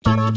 Hello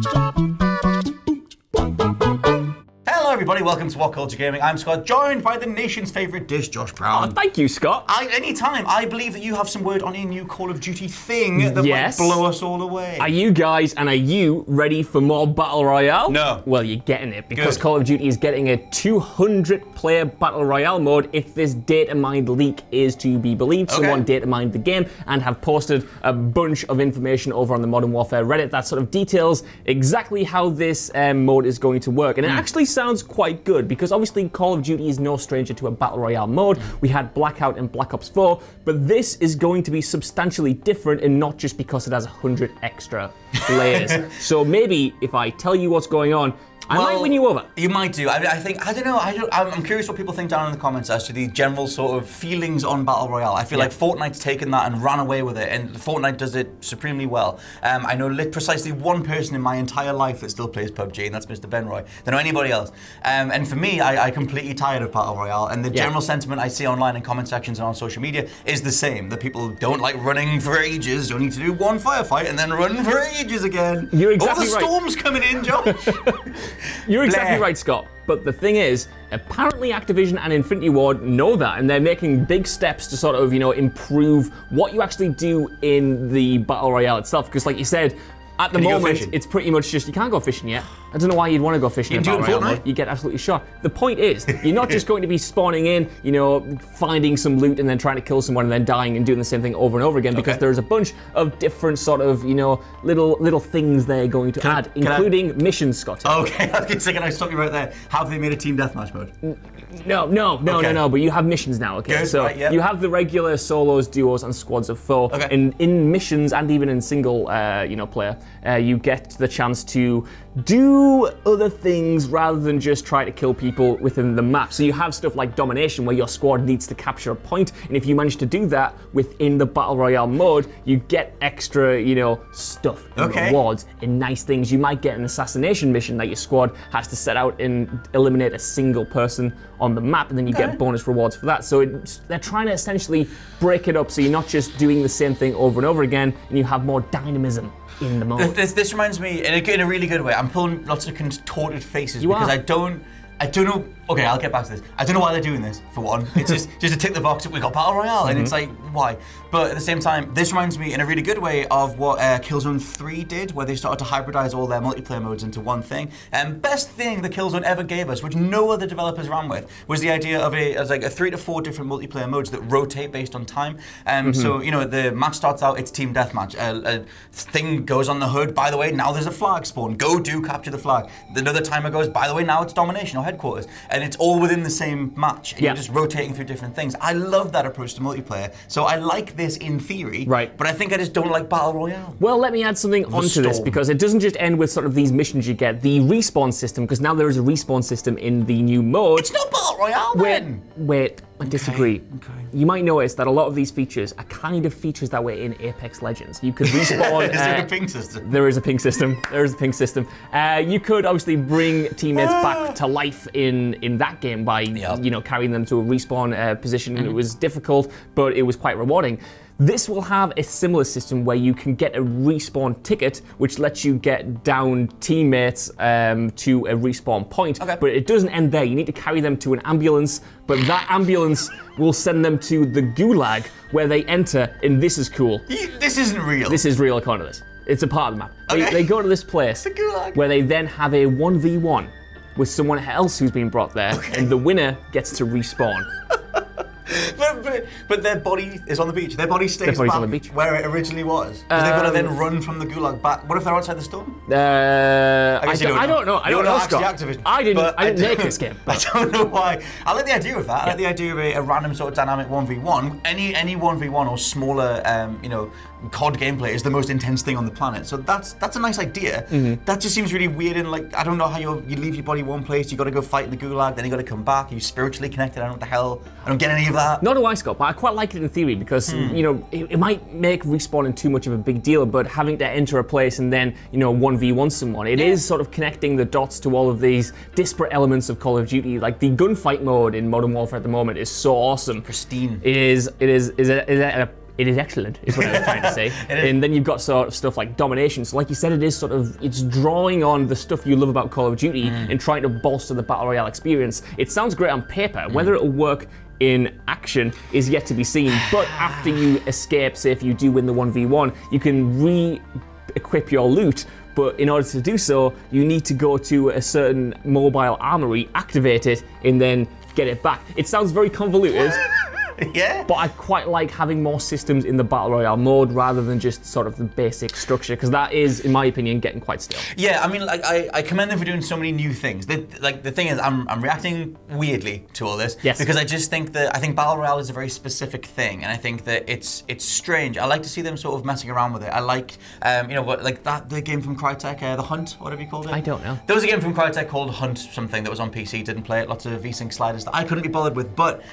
everybody, welcome to WhatCulture Gaming. I'm Scott, joined by the nation's favourite dish, Josh Brown. Oh, thank you, Scott. Anytime. I believe that you have some word on a new Call of Duty thing that Yes. might blow us all away. Are you guys, and are you ready for more Battle Royale? No. Well, you're getting it, because Good. Call of Duty is getting a 200-player Battle Royale mode if this data mined leak is to be believed. Okay. Someone data mined the game and have posted a bunch of information over on the Modern Warfare Reddit that sort of details exactly how this mode is going to work. And it actually sounds quite good, because obviously Call of Duty is no stranger to a Battle Royale mode. We had Blackout and Black Ops 4, but this is going to be substantially different, and not just because it has 100 extra players. So maybe if I tell you what's going on, I might win you over. You might do. I don't know. I'm curious what people think down in the comments as to the general sort of feelings on Battle Royale. I feel like Fortnite's taken that and ran away with it, and Fortnite does it supremely well. I know precisely one person in my entire life that still plays PUBG, and that's Mr. Benroy. Don't know anybody else. And for me, I completely tired of Battle Royale, and the general sentiment I see online in comment sections and on social media is the same. That people don't like running for ages. You need to do one firefight and then run for ages again. You're exactly right. All the storms coming in, Josh. You're exactly right, Scott. But the thing is, apparently Activision and Infinity Ward know that, and they're making big steps to sort of, improve what you actually do in the Battle Royale itself. Because like you said, at the moment, it's pretty much just, you can't go fishing yet. I don't know why you'd want to go fishing in Battle Royale mode. You get absolutely shot. The point is, you're not just going to be spawning in, finding some loot and then trying to kill someone and then dying and doing the same thing over and over again, because there's a bunch of different sort of, little things they're going to add, including missions, Scott. Okay, I was going to say, can I stop you right there? Have they made a team deathmatch mode? No, but you have missions now, okay? Good, so right, yeah. you have the regular solos, duos, and squads of 4. Okay. In missions and even in single, player, you get the chance to do other things rather than just try to kill people within the map. So you have stuff like domination, where your squad needs to capture a point, and if you manage to do that within the Battle Royale mode, you get extra, stuff and rewards and nice things. You might get an assassination mission that your squad has to set out and eliminate a single person on the map, and then you get bonus rewards for that. So they're trying to essentially break it up, so you're not just doing the same thing over and over again, and you have more dynamism in the mode. This reminds me, in a really good way, I'm pulling lots of contorted faces because I don't know. Okay, I'll get back to this. I don't know why they're doing this, for one. It's just to tick the box that we got Battle Royale, and it's like, why? But at the same time, this reminds me in a really good way of what Killzone 3 did, where they started to hybridize all their multiplayer modes into one thing. And best thing that Killzone ever gave us, which no other developers ran with, was the idea of a 3 to 4 different multiplayer modes that rotate based on time. So, the match starts out, it's team deathmatch. A thing goes on the hood, by the way, now there's a flag spawn. Go do capture the flag. Another timer goes, by the way, now it's domination or headquarters. And it's all within the same match. And you're just rotating through different things. I love that approach to multiplayer. So I like this in theory, but I think I just don't like Battle Royale. Well, let me add something onto this, because it doesn't just end with sort of these missions you get. The respawn system, because now there is a respawn system in the new mode. It's not Battle Royale, then! Wait, I disagree. You might notice that a lot of these features are kind of features that were in Apex Legends. You could respawn. Is there a ping system? There is a ping system. There is a ping system. You could obviously bring teammates back to life in that game by carrying them to a respawn position. It was difficult, but it was quite rewarding. This will have a similar system where you can get a respawn ticket, which lets you get down teammates to a respawn point. But it doesn't end there. You need to carry them to an ambulance, but that ambulance will send them to the gulag, where they enter, and this is cool. This isn't real. This is real according to this. It's a part of the map. They go to this place, the gulag, where they then have a 1v1 with someone else who's been brought there, and the winner gets to respawn. But their body is on the beach. Their body stays back on the beach where it originally was. Because they've got to then run from the gulag back. What if they're outside the storm? I don't know. I don't know, Scott. Activision. I didn't make this game. I don't know why. I like the idea of that. I like the idea of a random sort of dynamic 1v1. Any 1v1 or smaller, COD gameplay is the most intense thing on the planet. So that's a nice idea. That just seems really weird, and like, I don't know how you leave your body one place, you got to go fight in the gulag, then you got to come back. Are you spiritually connected? I don't know what the hell. I don't get any of that. Nor do I, Scott, but I quite like it in theory, because it might make respawning too much of a big deal, but having to enter a place and then 1v1 someone, it is sort of connecting the dots to all of these disparate elements of Call of Duty. Like the gunfight mode in Modern Warfare at the moment is so awesome, pristine. It is It is excellent, is what I was trying to say. And then you've got sort of stuff like domination. So like you said, it is sort of, it's drawing on the stuff you love about Call of Duty and trying to bolster the Battle Royale experience. It sounds great on paper. Whether it'll work in action is yet to be seen. But after you escape, say if you do win the 1v1, you can re-equip your loot. But in order to do so, you need to go to a certain mobile armory, activate it, and then get it back. It sounds very convoluted. Yeah. But I quite like having more systems in the Battle Royale mode rather than just sort of the basic structure, because that is, in my opinion, getting quite stale. Yeah, I mean, like, I commend them for doing so many new things. The thing is, I'm reacting weirdly to all this. Yes. Because I just think that, I think Battle Royale is a very specific thing, and I think that it's strange. I like to see them sort of messing around with it. I like, you know, what, like the game from Crytek, The Hunt, whatever you called it? I don't know. There was a game from Crytek called Hunt something that was on PC, didn't play it, lots of VSync sliders that I couldn't be bothered with, but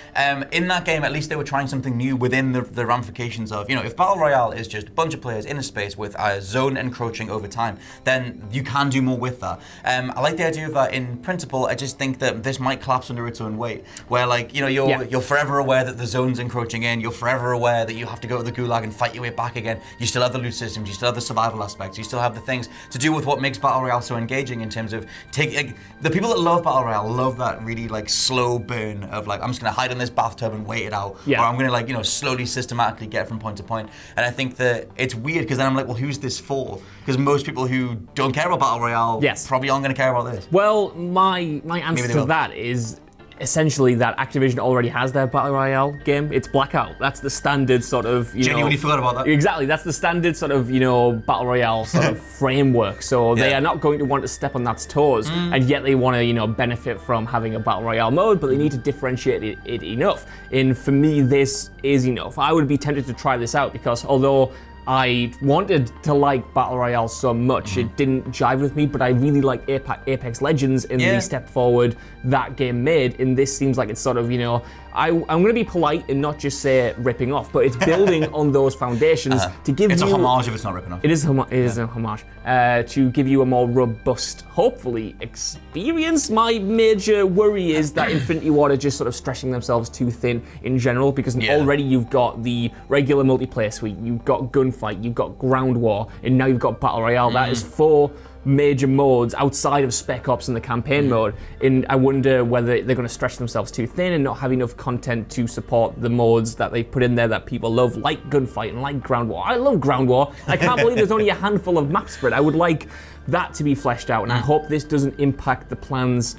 in that game, at least they were trying something new within the ramifications of, you know, if Battle Royale is just a bunch of players in a space with a zone encroaching over time, then you can do more with that. I like the idea of that in principle. I just think that this might collapse under its own weight, where, like, you know, you're forever aware that the zone's encroaching in, you're forever aware that you have to go to the gulag and fight your way back again. You still have the loot systems, you still have the survival aspects, you still have the things to do with what makes Battle Royale so engaging in terms of the people that love Battle Royale love that really, like, slow burn of, like, I'm just gonna hide in this bathtub and wait it out, or I'm gonna, like, you know, slowly systematically get from point to point. And I think that it's weird because then I'm like, well, who's this for? Because most people who don't care about Battle Royale probably aren't going to care about this. Well, my answer to that is essentially that Activision already has their Battle Royale game. It's Blackout. That's the standard sort of, you Genuinely forgot about that. Exactly. That's the standard sort of, you know, Battle Royale sort of framework. So they are not going to want to step on that toes, and yet they want to, you know, benefit from having a Battle Royale mode, but they need to differentiate it enough. And for me, this is enough. I would be tempted to try this out because although I wanted to like Battle Royale so much, it didn't jive with me, but I really like Apex Legends and the step forward that game made, and this seems like it's sort of, you know, I'm going to be polite and not just say ripping off, but it's building on those foundations to give you... It's a homage if it's not ripping off. It is a homage. To give you a more robust, hopefully, experience. My major worry is that Infinity Ward are just sort of stretching themselves too thin in general, because already you've got the regular multiplayer suite, you've got Gunfight, you've got Ground War, and now you've got Battle Royale. That is 4 major modes outside of Spec Ops and the campaign mode, and I wonder whether they're going to stretch themselves too thin and not have enough content to support the modes that they put in there that people love, like Gunfight and like Ground War. I love Ground War. I can't believe there's only a handful of maps for it. I would like that to be fleshed out, and I hope this doesn't impact the plans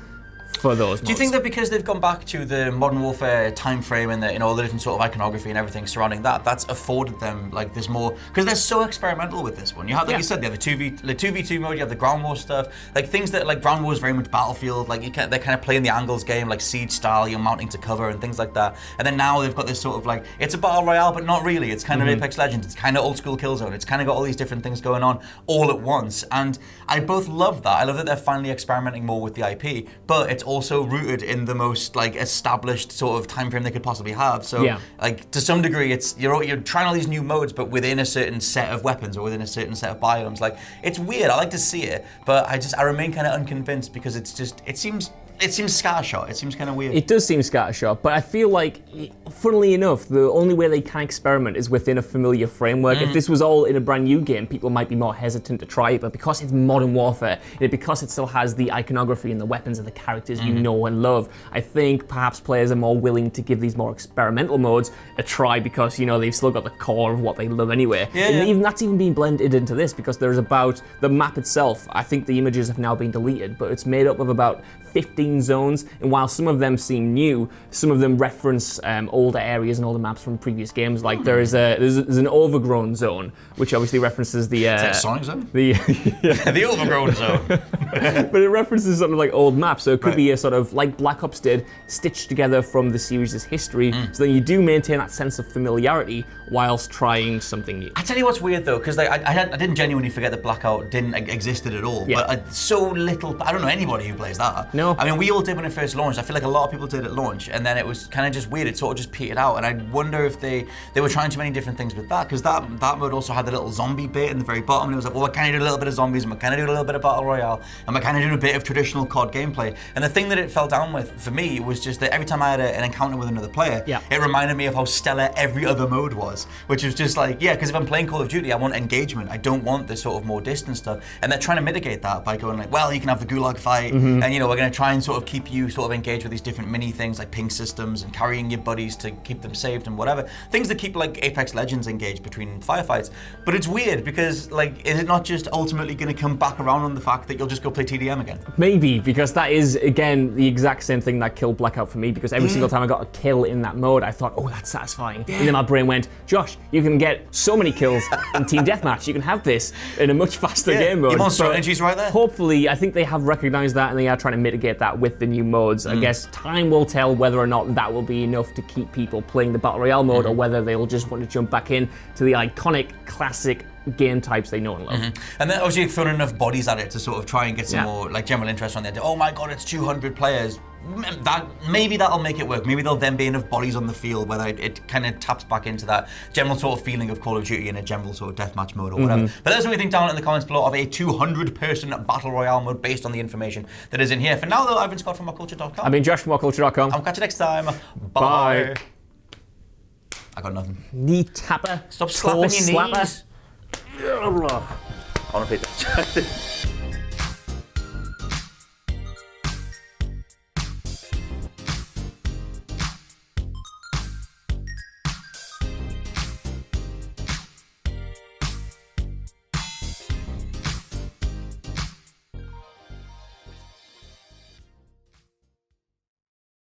for those modes. Do you think that because they've gone back to the Modern Warfare time frame and the, you know, all the different sort of iconography and everything surrounding that, that's afforded them, like, there's more, because they're so experimental with this one. You have, like you said, they have the 2v2 mode, you have the Ground War stuff, like things that, like, Ground War is very much Battlefield, like they're kind of playing the angles game, like Siege style, you're mounting to cover and things like that. And then now they've got this sort of, like, it's a Battle Royale, but not really. It's kind of Apex Legends, it's kind of old school Killzone, it's kind of got all these different things going on all at once. And I both love that. I love that they're finally experimenting more with the IP, but it's also rooted in the most, like, established sort of time frame they could possibly have. So like, to some degree, it's you're trying all these new modes, but within a certain set of weapons or within a certain set of biomes. Like, it's weird. I like to see it, but I remain kind of unconvinced because it's just, it seems scattershot. It seems kind of weird. It does seem scattershot, but I feel like, funnily enough, the only way they can experiment is within a familiar framework. If this was all in a brand new game, people might be more hesitant to try it, but because it's Modern Warfare, and because it still has the iconography and the weapons and the characters you know and love, I think perhaps players are more willing to give these more experimental modes a try because, you know, they've still got the core of what they love anyway. And even that's even being blended into this, because there's about the map itself. I think the images have now been deleted, but it's made up of about 15 zones, and while some of them seem new, some of them reference older areas and older maps from previous games. Like there's an overgrown zone, which obviously references the is that Sonic Zone? The overgrown zone. But it references sort of like old maps, so it could be a sort of, like Black Ops did, stitched together from the series' history, so then you do maintain that sense of familiarity whilst trying something new. I tell you what's weird though, because like, I didn't genuinely forget that Blackout didn't existed at all, but so little, I don't know anybody who plays that. No. know. I mean, we all did when it first launched. I feel like a lot of people did at launch, and then it was kind of just weird. It sort of just petered out, and I wonder if they were trying too many different things with that, because that mode also had the little zombie bit in the very bottom, and it was like, well, we're kind of doing a little bit of zombies, and we're kind of doing a little bit of battle royale, and we're kind of doing a bit of traditional COD gameplay. And the thing that it fell down with for me was just that every time I had an encounter with another player, it reminded me of how stellar every other mode was, which was just like, yeah, because if I'm playing Call of Duty, I want engagement. I don't want this sort of more distant stuff, and they're trying to mitigate that by going like, well, you can have the gulag fight, and you know, we're going to try and sort of keep you sort of engaged with these different mini things like ping systems and carrying your buddies to keep them saved and whatever, things that keep like Apex Legends engaged between firefights. But it's weird because like, is it not just ultimately going to come back around on the fact that you'll just go play TDM again? Maybe, because that is again the exact same thing that killed Blackout for me, because every single time I got a kill in that mode, I thought, oh, that's satisfying. And then my brain went, Josh, you can get so many kills in Team Deathmatch. You can have this in a much faster game mode. Your monster energy's right there. Hopefully, I think they have recognized that, and they are trying to mitigate that with the new modes. I guess time will tell whether or not that will be enough to keep people playing the Battle Royale mode, or whether they'll just want to jump back in to the iconic, classic game types they know and love. And then obviously thrown enough bodies at it to sort of try and get some more like general interest on there. Oh my god, it's 200 players. Maybe that'll make it work. Maybe there'll then be enough bodies on the field where it kind of taps back into that general sort of feeling of Call of Duty in a general sort of deathmatch mode or whatever. But let us know what you think down in the comments below of a 200-person battle royale mode based on the information that is in here. For now though, I've been Scott from WhatCulture.com. I've been Josh from WhatCulture.com. I'll catch you next time. Bye. I got nothing. Knee tapper. Stop slapping your slapper. knees. I want to play this.